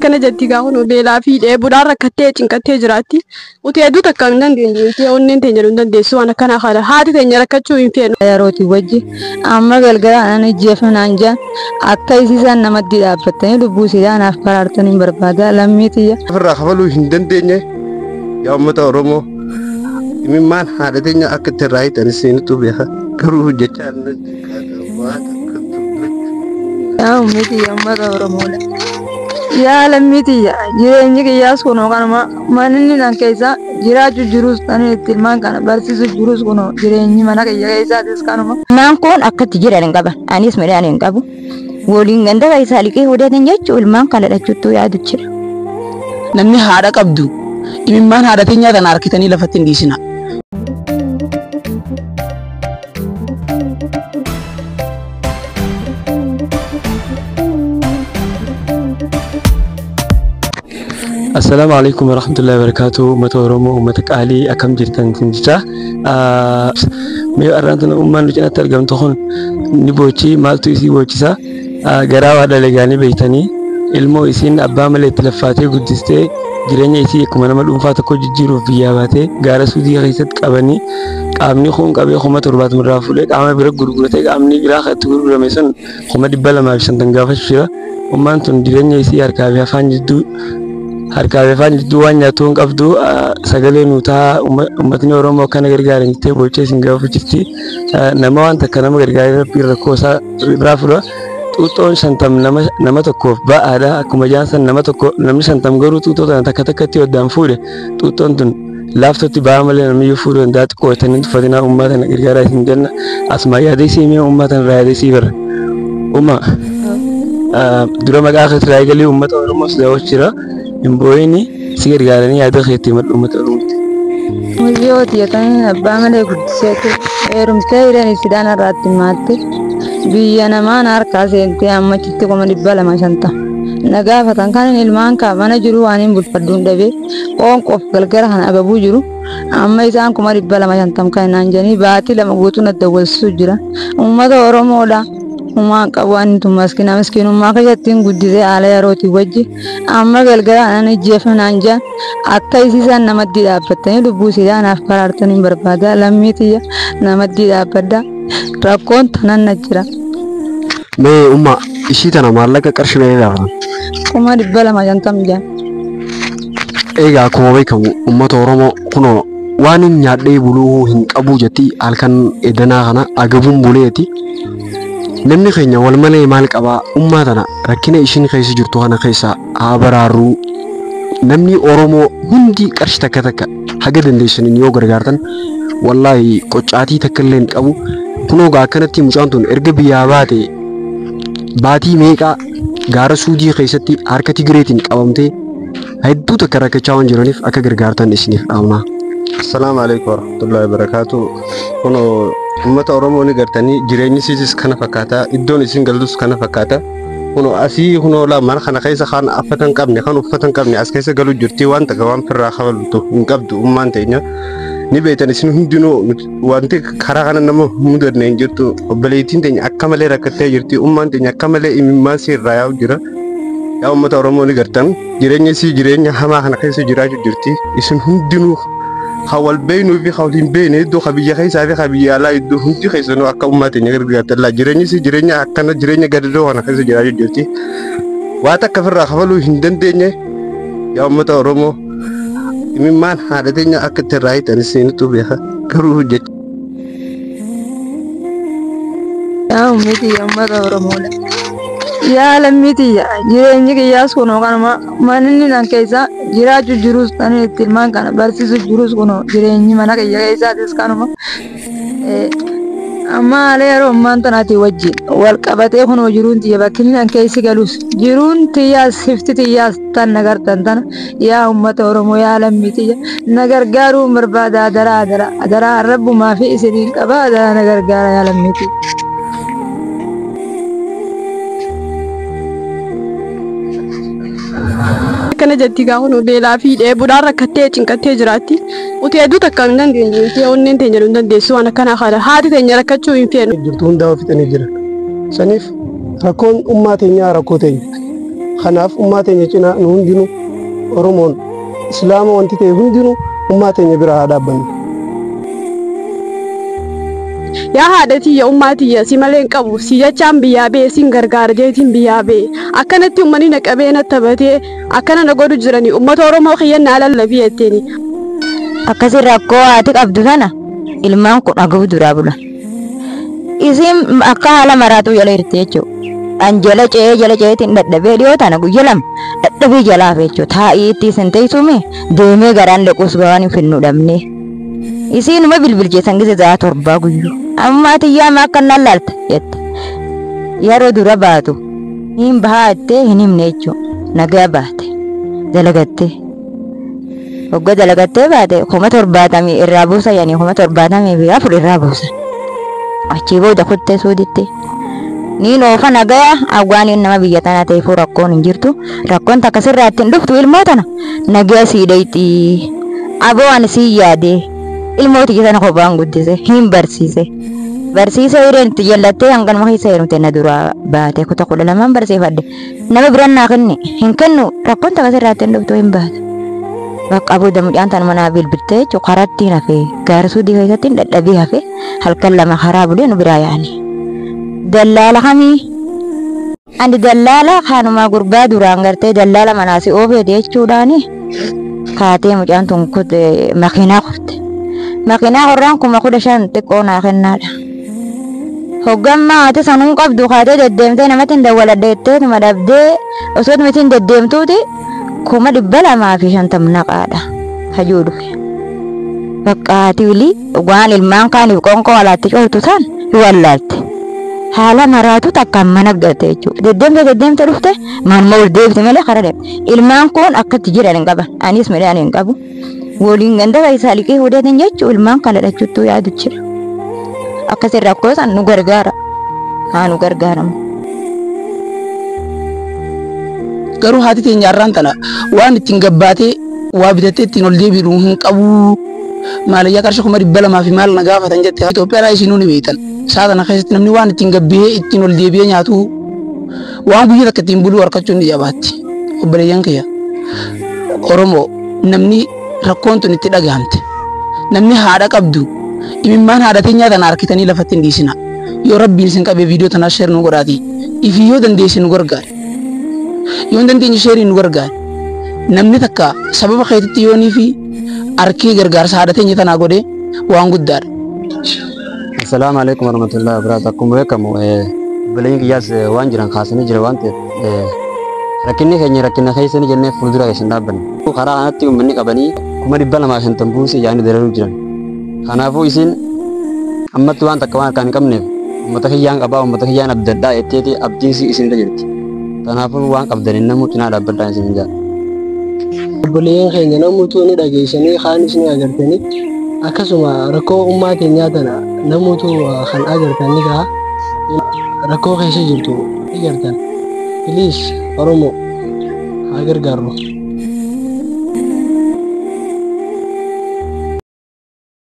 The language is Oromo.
Akkana jetti gaafnu beelaa fi dheebuudhaan rakkattee cinqattee jiraatti. Uti hedduu takka hin dandeenye. Uti onneen teenya hin dandeessu waan akkana haala. Haati teenya rakkachuu hin feenu. Yerooti wajji amma galgala ani jeefnaan jaan akka isiisaan namatti dhaabbatanii lubbuu sidaanaaf baraartanii barbaada lammiitiyya. Ofirraa kafaluu hin dandeenye yaa uummata Oromoo imimmaan haadha teenya akka itti irraa hiitan isinitu beeka. Garuu jechaan yaa uummatiyya uummata Oromoodha. Yaa lammiitiyya jireenyi kiyyaas kunoo kanuma manni nan keessa jiraachuu jirus tani itti ilmaan kana barsiisuu jirus kunoo jireenyi mana kiyya keessaatis kanuma. Ilmaan kun akkatti jiran hin qaban anis midhaan hin qabu waliin ganda keessaa liqee hudhatan jechuun ilmaan kana dhachuutu yaadu jira. Namni haadha qabdu imimmaan haadha teenyaa kana harkitanii lafatti hin dhiisina. السلام عليكم ورحمة الله وبركاته. أمة أورومو أمة قالي أكم جرتان تنجتا ميو أرانتنا أمان لجنة ترقم تخون نبوشي مالتو إسي بوشيسا غراو هذا لغاني بيتاني ilmoo isiin abbaa malee tilaffaatee guddistee jireenya isii akkuma nama dhuunfaa tokko jijjiiruuf biyyaa baatee gaara suudii keessatti qabanii qaamni kun qabee 700 irraa fuudhee qaama bira gurguratee qaamni biraa kan itti gurgurame sun 250 gaafachuu jira. Ummaan tun jireenya isii harkaa fi afaan jidduu waan nyaatu hin qabdu sagalee nuutaa uummatni Oromoo kana gargaaran jettee boochee isin gaafachiifti. Nama waan takka nama gargaaree rabbii rakkoo isaa irraa fuudha. Tuutoon 50 nama tokkoof ba'aadha. Akkuma jaansan namni 50 garuu tuutoo tana takka takkatti waddaan fuudhe. Tuutoon tun laaftootti ba'aa malee namiyyuu fuudhu hin daati qo'atanii tuffatinaa uummata kana gargaaraa isin jenna. Asuma yaada isii mee uummata irraa yaada isii bara. Dura maqaa keessaa eegalee uummata Oromoos daawwachaa jira. Imbooyini si gargaaranii yaada keetti maddu uummata Oromooti. Muyyooti yookaan abbaa malee guddiseetu heerumtee hidhanii sidaan irraatti maatte biyya namaan harkaa seentee ammachitti 250 na gaafatan kan ilmaan kaa mana jiru waan hin bulfadduun dhabee qoonqoof galgala kana ababuu jiru amma isaan 250 kan naan jedhanii baatii 2 guutuu na dawwalsisuu jira. Uummata Oromoodha. Umaan qaban tu miskinummaa keessattiin guddisee haala yerootii wajji amma galgala ani jeefnaan jaan akka isiisaan namatti dhaabbatanii lubbuu sidaanaaf baraartanii barbaada lammiitiyya namatti dhaabbadda rakkoon tanan na jira. Mee umma ishii tana maallaqa qarshii mee gaafatan? 250 jaan. Egaa akkuma beekamu uummata Oromoo kunoo waan hin nyaadhee buluu hin qabu jetti halkan edanaa kana agabuun buleeti. Namni keenya wal malee maal qabaa ummaa tana rakkina ishiin keessa jirtu kana keessa haa baraarru. Namni Oromoo hundi qarshii takka takka haga dandeessaniin yoo gargaartan wallaahi qoccaatii takka illee hin qabu. Kunoo gaa akkanatti mucaan tun erga biyyaa baate baatii meeqaa gaara suudii keessatti harka Tigireetiin qabamtee hedduu takka rakkachaa waan jiraniif akka gargaartan isiniif dhaamna. Assalaamu alaykum warahmatullahi wabarakatuh. Kunoo ummata Oromoo ni gartanii jireenyi isiis kana fakkaata iddoon isin galtus kana fakkaata. Kunoo asii kunoo la mana kana keessa kan uffatan qabne kan uffatan qabne as keessa galu jirti waan takka waan firraa kabaltu hin qabdu ummaan teenya ni beetan isin hundinuu wanti karaa kana nama mudanne hin jirtu obboleettiin teenya akka malee rakkattee jirti ummaan teenya akka malee imimmaan sirraa yaa'u jira. Yaa ummata Oromoo ni gartan jireenya isii jireenya hamaa kana keessa jiraachuu jirti isin hundinuu hawal beenu fi hawlin beene do khabiyya khaysa fi khabiyya la iddo hunti khaysa no akka ummata nyagar gata la jireenyi si jireenya akkana jireenya gaddo wana khaysa jiraaju jirti waa takka firraa kafalu hin dandeenye yaa ummata Oromoo imimmaan haadha teenya akka tirraa hiitan isinitu beeka garuu jecha yaa ummata Oromoodha. Yaa lammiitiyya jireenyi kiyyaas kunoo kanuma manni nan keessa jiraachuu jirus tani itti ilmaan kana barsiisuu jirus kunoo jireenyi mana kiyya keessaatis kanuma. Amma haala yeroo ammaan tanaati wajjin wal qabatee kunoo jiruun tiyya bakki nan keessi galus jiruun tiyyaas hifti tiyyaas tan nagartan tana yaa ummata Oromoo yaa lammiitiyya na gargaaruu barbaada adaraa rabbumaa fi isiniin qaba adaraa na gargaara yaa lammiitiyya. Akkana jetti gaafnu beelaa fi dheebuudhaan rakkattee cinqattee jiraatti. Uti hedduu takka hin dandeenye. Uti onneen teenya hin dandeessu waan akkana haala. Haati teenya rakkachuu hin feenu. Jirtu hundaa fixanii jira. Saniif rakkoon ummaa teenyaa rakkoo teenya. Kanaaf ummaa teenya cinaa nu hundinuu Oromoon Islaama wanti ta'e hundinuu ummaa teenya bira haa dhaabbannu. Yaa haadhatiyya ummaatiyya si malee hin qabu si jechaan biyyaa ba'e siin gargaara jeetiin biyyaa ba'e akkanatti uummanni na qabee na taphatee akkana na godhu jiranii uummata Oromoo kiyyannaa lallabii jetteeni. Akkasii rakkoo haati qabdu sana ilmaan kun dhagahu duraa bula. Isiin akka haala maraatu jala hirte jechuudha. An jala ceetiin dadhabee dhiyoo tana guyya lama dadhabee jalaaf jechuudha. Taa'ii itti isin teessumee deemee garaan dhaquus waan hin finnu dhabnee. Isiin uma bilbilcheessan gise za'a torbaa guyyuu. Amma tiyyaa ma akka nan laalta jette. Yeroo dura baatu hin baattee hin himne jechuudha. Nagaa baate dalagattee. Hogga dalagattee baate 70 irraa buusa yaani 74 irraa buusa. Achi booda kuttee suuditte. Niin oofa nagaa awwaaniin nama biyya tanaa ta'eefuu rakkoon hin jirtu. Rakkoon takka sirraatti hin dhuftu ilmootana. Nagaa sii dhayti. Aboo ani sii yaade. Ilmooti sana kophaan guddise hin barsiise. Barsiisee hireen itti jallattee hangan maka isa heerumte na dura baate kuta 12 barsiifadde. Nama biraan naa kenne hin kennu rakkoon takka sirraatti hin dhuftu hin baate. Bakka booda mucaan tan manaa bilbiltee karatti hafee gaarsuu di keessatti dadhabee hafee halkan lama karaa bulee nu biraa yaani. Dallaala kamii andi dallaala kanuma gurbaa duraan gartee dallaala manaasi oofeete jechuudhaani kaatee mucaan tun makiinaa kurte. Makiinaa horraan 15,000 xiqqoo naa kennaadha. Hoggammaa ati sanuun qabdu kaatee deddeemtee namatti hin dawwaladdeettee tuma dhabdee osoo miti hin deddeemtuuti 250 naqaadha hajuu dhufe. Bakka ati wili waan ilmaan kaaniif qoonqoo alaatti coortu taan wallaalte. Haala maraatu takkaan mana garte jechuudha. Deddeemtee dhufte manuma ol deebite malee karaa deemte. Ilmaan kun akkatti jiran hin qaban. Anis midhaan hin qabu. Waliin ganda isaa liqee hudhatan jechuun ilmaan kana dhachuutu yaadu jira. Akkasii rakkoo san nu gargaara. Haa nu gargaaramu. Garuu haati teenya har'aan tana waan ittiin gabbaatee waa bitattee ittiin ol deebi'u hin qabu. Maalayyaa qarshii 200 fi maal na gaafatan jette Itoophiyaa isinuu ni beektan. Saatana keessatti namni waan ittiin gabbee ittiin ol deebi'ee nyaatu waan guyyaa takka ittiin buluu harkachuun ni jabaatti. Obboleeyyan kiyya Oromoo namni rakkoon tun itti dhagahamte. Namni haadha qabdu imimmaan haadha teenyaa tana harkitanii lafatti hin dhiisina. Yoo rabbiin isin qabee viidiyoo tanaa sheer nu godhaati. Ifi yoo dandeesse nu gargaari. Yoo dandeenye sheerii nu gargaari. Namni takka sababa keetitti yoonii fi harkii gargaarsa haadha teenya tanaa godhee waan guddaadha. Assalamualaikum warahmatullahi wabarakatuh. Akkuma beekamu bileen kiyyaas waan jiran kaasanii jira waan ta'eef rakkinni keenya rakkina keessanii jennee fuuldura keessan dhaabbanne. Karaa kanatti uummanni qabanii 250 buusii yaa'anii dararuu jiran. Kanaafuu isin ammatti waan takka waan harkaan hin qabneef uummata kiyyaan qabaa uummata kiyyaan adda addaa etteeti abdiin isinirra jirti. Kanaafuu waan qabdaniin namuu cinaa dhaabbadhaan isin jaala. Obboleeyyan keenya namuutu ni dhageessanii kaanis ni agartanii akkasuma rakkoo ummaa teenyaa tana namuutu kan agartan ni gaha rakkoo keessa jirtu ni agartan. Please Oromoo haa gargaarru.